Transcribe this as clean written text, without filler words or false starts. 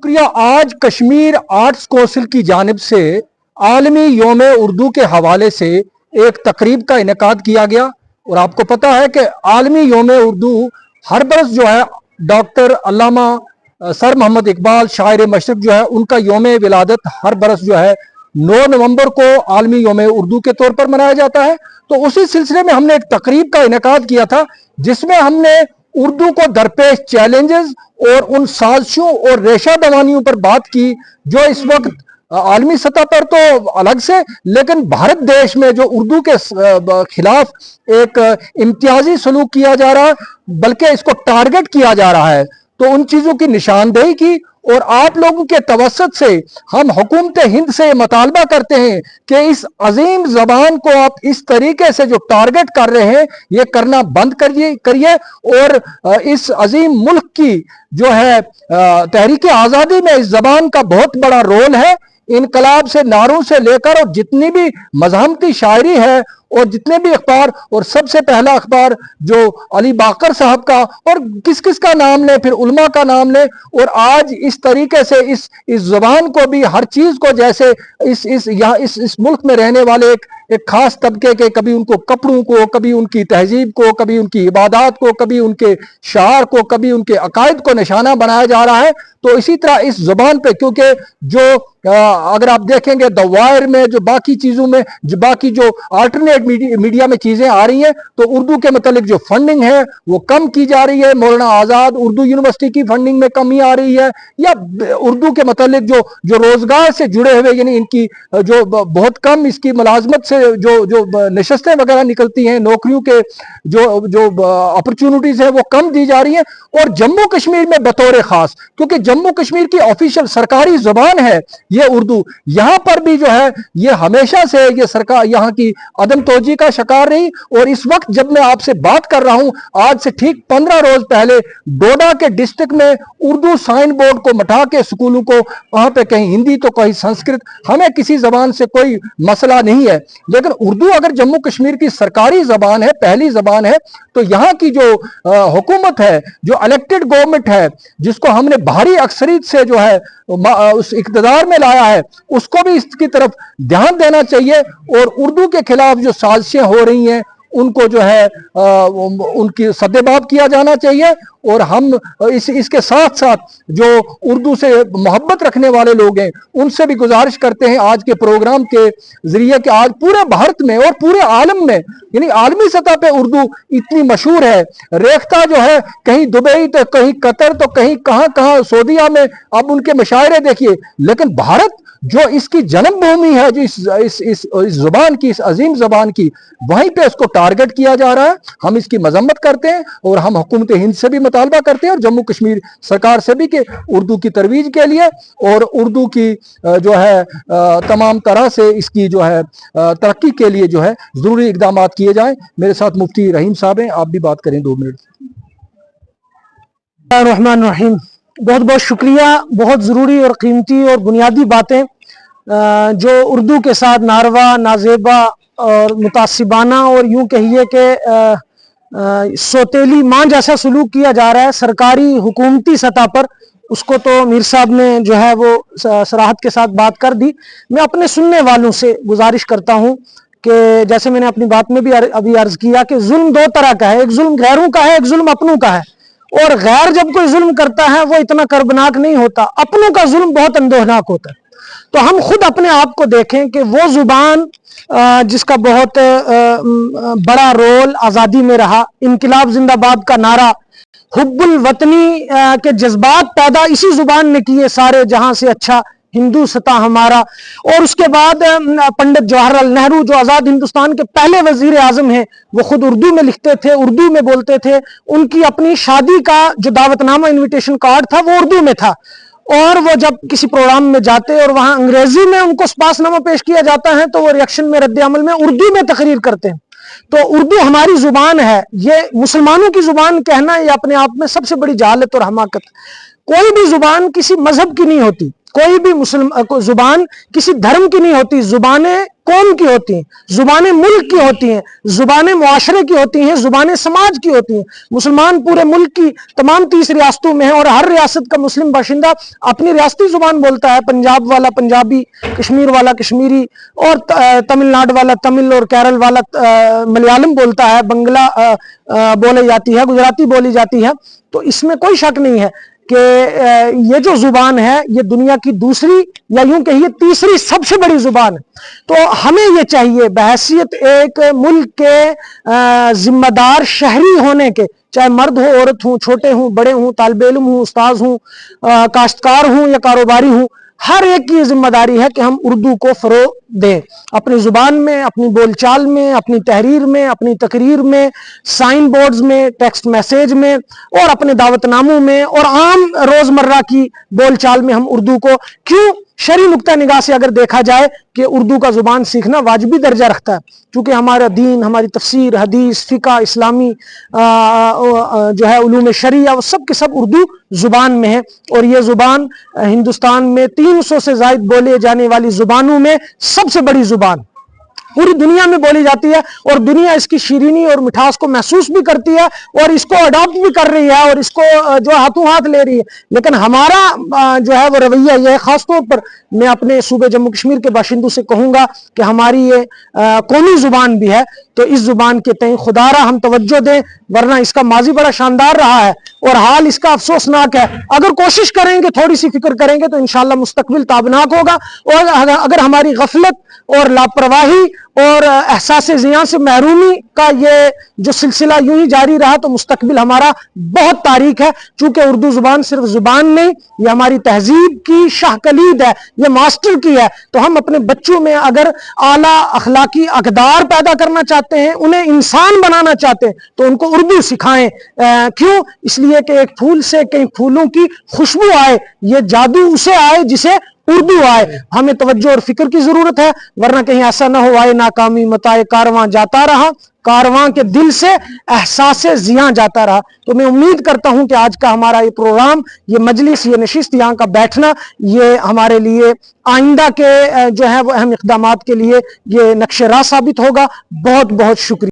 शुक्रिया। आज Kashmir arts council की जानिब से आलमी योम उर्दू के हवाले से एक तकरीब का इनेकाद किया गया। और आपको पता है कि आलमी योम उर्दू हर बरस जो है डॉक्टर अल्लामा सर मोहम्मद इकबाल शायर मशरक जो है उनका योम विलादत हर बरस जो है 9 नवंबर को आलमी योम उर्दू के तौर पर मनाया जाता है। तो उसी सिलसिले में हमने एक तकरीब का इनेकाद किया था जिसमें हमने उर्दू को दरपेश चैलेंजेस और उन साजिशों और रेशा दवानियों पर बात की जो इस वक्त आलमी सतह पर तो अलग से, लेकिन भारत देश में जो उर्दू के खिलाफ एक इम्तियाजी सलूक किया जा रहा है, बल्कि इसको टारगेट किया जा रहा है, तो उन चीज़ों की निशानदेही की। और आप लोगों के तवस्सुत से हम हुकूमत हिंद से मुतालबा करते हैं कि इस अजीम ज़बान को आप इस तरीके से जो टारगेट कर रहे हैं ये करना बंद करिए और इस अजीम मुल्क की जो है तहरीक आज़ादी में इस ज़बान का बहुत बड़ा रोल है। इनकलाब से नारों से लेकर और जितनी भी मज़हमती शायरी है और जितने भी अखबार, और सबसे पहला अखबार जो अली बाकर साहब का, और किस किस का नाम ले, फिर उलमा का नाम ले, और आज इस तरीके से इस ज़बान को भी हर चीज़ को जैसे इस मुल्क में रहने वाले एक खास तबके के, कभी उनको कपड़ों को, कभी उनकी तहजीब को, कभी उनकी इबादत को, कभी उनके शार को, कभी उनके अकायद को निशाना बनाया जा रहा है। तो इसी तरह इस ज़बान पे, क्योंकि जो अगर आप देखेंगे द वायर में जो बाकी चीज़ों में जो बाकी जो अल्टरनेट मीडिया में चीज़ें आ रही हैं, तो उर्दू के मतलब जो फंडिंग है वो कम की जा रही है। मौलाना आज़ाद उर्दू यूनिवर्सिटी की फंडिंग में कमी आ रही है, या उर्दू के मतलब जो रोज़गार से जुड़े हुए यानी इनकी जो बहुत कम इसकी मुलाजमत से जो नशस्तें वगैरह निकलती हैं, नौकरियों के जो अपॉर्चुनिटीज़ हैं वो कम दी जा रही हैं। और जम्मू कश्मीर में बतौर ख़ास, क्योंकि जम्मू कश्मीर की ऑफिशियल सरकारी ज़बान है ये उर्दू, यहाँ पर भी जो है ये हमेशा से ये सरकार यहाँ की अदम तोजी का शिकार रही। और इस वक्त जब मैं आपसे बात कर रहा हूँ, आज से ठीक 15 रोज पहले डोडा के डिस्ट्रिक्ट में उर्दू साइन बोर्ड को मटा के स्कूलों को वहाँ पे कहीं हिंदी तो कहीं संस्कृत, हमें किसी जबान से कोई मसला नहीं है, लेकिन उर्दू अगर जम्मू कश्मीर की सरकारी जबान है, पहली जबान है, तो यहाँ की जो हुकूमत है, जो इलेक्टेड गवर्नमेंट है, जिसको हमने भारी अक्सरियत से जो है उस इक़्तिदार में लाया है, उसको भी इसकी तरफ ध्यान देना चाहिए। और उर्दू के खिलाफ जो साजिशें हो रही हैं उनको जो है उनकी सद्देबाब किया जाना चाहिए। और हम इसके साथ साथ जो उर्दू से मोहब्बत रखने वाले लोग हैं उनसे भी गुजारिश करते हैं आज के प्रोग्राम के जरिए कि आज पूरे भारत में और पूरे आलम में, यानी आलमी सतह पे उर्दू इतनी मशहूर है, रेख्ता जो है कहीं दुबई तो कहीं कतर तो कहीं कहाँ सऊदीया में अब उनके मशायरे देखिए, लेकिन भारत जो इसकी जन्मभूमि है, जो इस जुबान की, इस अजीम जुबान की, वहीं पे उसको टारगेट किया जा रहा है। हम इसकी मजम्मत करते हैं और हम हुकूमत हिंद से भी मुतालबा करते हैं और जम्मू कश्मीर सरकार से भी कि उर्दू की तरवीज के लिए और उर्दू की जो है तमाम तरह से इसकी जो है तरक्की के लिए जो है जरूरी इकदाम किए जाएं। मेरे साथ मुफ्ती रहीम साहब हैं, आप भी बात करें 2 मिनट। रहमान रहीम, बहुत बहुत शुक्रिया। बहुत ज़रूरी और कीमती और बुनियादी बातें जो उर्दू के साथ नारवा, नाजेबा और मुतासिबाना और यूं कहिए कि सौतेली माँ जैसा सलूक किया जा रहा है सरकारी हुकूमती सतह पर, उसको तो मीर साहब ने जो है वो सराहत के साथ बात कर दी। मैं अपने सुनने वालों से गुजारिश करता हूँ कि जैसे मैंने अपनी बात में भी अभी अर्ज किया कि जुल्म 2 तरह का है, एक जुल्म गैरों का है, एक जुल्म अपनों का है। और गैर जब कोई जुल्म करता है वो इतना कर्बनाक नहीं होता, अपनों का जुल्म बहुत अंदोहनाक होता है। तो हम खुद अपने आप को देखें कि वो जुबान जिसका बहुत बड़ा रोल आज़ादी में रहा, इनकिलाब जिंदाबाद का नारा, हुब्बुल वतनी के जज्बात पैदा इसी जुबान ने किए, सारे जहां से अच्छा हिंदुस्तान हमारा। और उसके बाद पंडित जवाहरलाल नेहरू जो आज़ाद हिंदुस्तान के पहले वजीर आजम हैं, वो खुद उर्दू में लिखते थे, उर्दू में बोलते थे। उनकी अपनी शादी का जो दावतनामा इनविटेशन कार्ड था वो उर्दू में था, और वो जब किसी प्रोग्राम में जाते और वहाँ अंग्रेजी में उनको स्पासनामा पेश किया जाता है तो वो रिएक्शन में, रद्द अमल में उर्दू में तकरीर करते हैं। तो उर्दू हमारी जुबान है, ये मुसलमानों की जुबान कहना ये अपने आप में सबसे बड़ी जहालत और हमाकत। कोई भी जुबान किसी मजहब की नहीं होती, کوئی بھی زبان کسی دھرم کی نہیں ہوتی، زبانیں قوم کی ہوتی ہیں، زبانیں ملک کی ہوتی ہیں، زبانیں معاشرے کی ہوتی ہیں، زبانیں سماج کی ہوتی ہیں۔ مسلمان پورے ملک کی تمام 30 ریاستوں میں ہیں اور ہر ریاست کا مسلم باشندہ اپنی ریاستی زبان بولتا ہے۔ پنجاب والا پنجابی، کشمیر والا کشمیری، اور تمل ناڈو والا تمل، اور کیرل والا ملیالم بولتا ہے، بنگلہ بولی جاتی ہے، گجراتی بولی جاتی ہے۔ تو اس میں کوئی شک نہیں ہے کہ یہ جو زبان ہے یہ دنیا کی دوسری یا یوں کہیے تیسری سب سے بڑی زبان ہے۔ تو ہمیں یہ چاہیے بحیثیت ایک ملک کے ذمہ دار شہری ہونے کے، چاہے مرد ہو عورت ہوں، چھوٹے ہوں بڑے ہوں، طالب علم ہوں استاذ ہوں، کاشتکار ہوں یا کاروباری ہوں، ہر ایک کی ذمہ داری ہے کہ ہم اردو کو فروغ دیں، اپنی زبان میں، اپنی بول چال میں، اپنی تحریر میں، اپنی تقریر میں، سائن بورڈز میں، ٹیکسٹ میسیج میں، اور اپنے دعوت ناموں میں، اور عام روزمرہ کی بول چال میں ہم اردو کو، کیوں شرعی نقطہ نگاہ سے اگر دیکھا جائے کہ اردو کا زبان سیکھنا واجبی درجہ رکھتا ہے، چونکہ ہمارا دین، ہماری تفسیر، حدیث، فقہ اسلامی جو ہے علوم شرعیہ، وہ سب کے سب اردو زبان میں ہے۔ اور یہ زبان ہندوستان میں 300 سے زائد بولے جانے والی زبانوں میں سب سے بڑی زبان، پوری دنیا میں بولی جاتی ہے، اور دنیا اس کی شیرینی اور مٹھاس کو محسوس بھی کرتی ہے اور اس کو اڈاپٹ بھی کر رہی ہے اور اس کو جو ہاتھوں ہاتھ لے رہی ہے۔ لیکن ہمارا جو ہے وہ رویہ یہ ہے، خاص طور پر میں اپنے صوبے جموں کشمیر کے باشندوں سے کہوں گا کہ ہماری یہ قومی زبان بھی ہے، تو اس زبان کے تئیں خدا را ہم توجہ دیں، ورنہ اس کا ماضی بڑا شاندار رہا ہے اور حال اس کا افسوسناک ہے۔ اگر کوشش کریں گے، تھوڑی سی فکر کریں گے تو انشاءاللہ مستقبل تابناک ہوگا، اور اگر ہماری غفلت اور لاپرواہی اور احساس زیاں سے محرومی کا یہ جو سلسلہ یوں ہی جاری رہا تو مستقبل ہمارا بہت تاریک ہے۔ چونکہ اردو زبان صرف زبان نہیں، یہ ہماری تہذیب کی شاہ کلید ہے، یہ ماسٹر کی ہے۔ تو ہم اپنے بچوں میں اگر اعلیٰ اخلاقی اقدار پیدا کرنا چاہتے ہیں، انہیں انسان بنانا چاہتے ہیں، تو ان کو اردو سکھائیں۔ کیوں؟ اس لیے کہ ایک پھول سے کئی پھولوں کی خوشبو آئے، یہ جادو اسے آئے جسے اردو آئے۔ ہمیں توجہ اور فکر کی ضرورت ہے، ورنہ کہیں ایسا نہ ہو آئے ناکامی متائے کارواں جاتا رہا، کارواں کے دل سے احساس زیاں جاتا رہا۔ تو میں امید کرتا ہوں کہ آج کا ہمارا یہ پروگرام، یہ مجلس، یہ نشست، یہاں کا بیٹھنا، یہ ہمارے لیے آئندہ کے جو ہے وہ اہم اقدامات کے لیے یہ نقش راہ ثابت ہوگا۔ بہت بہت شکریہ۔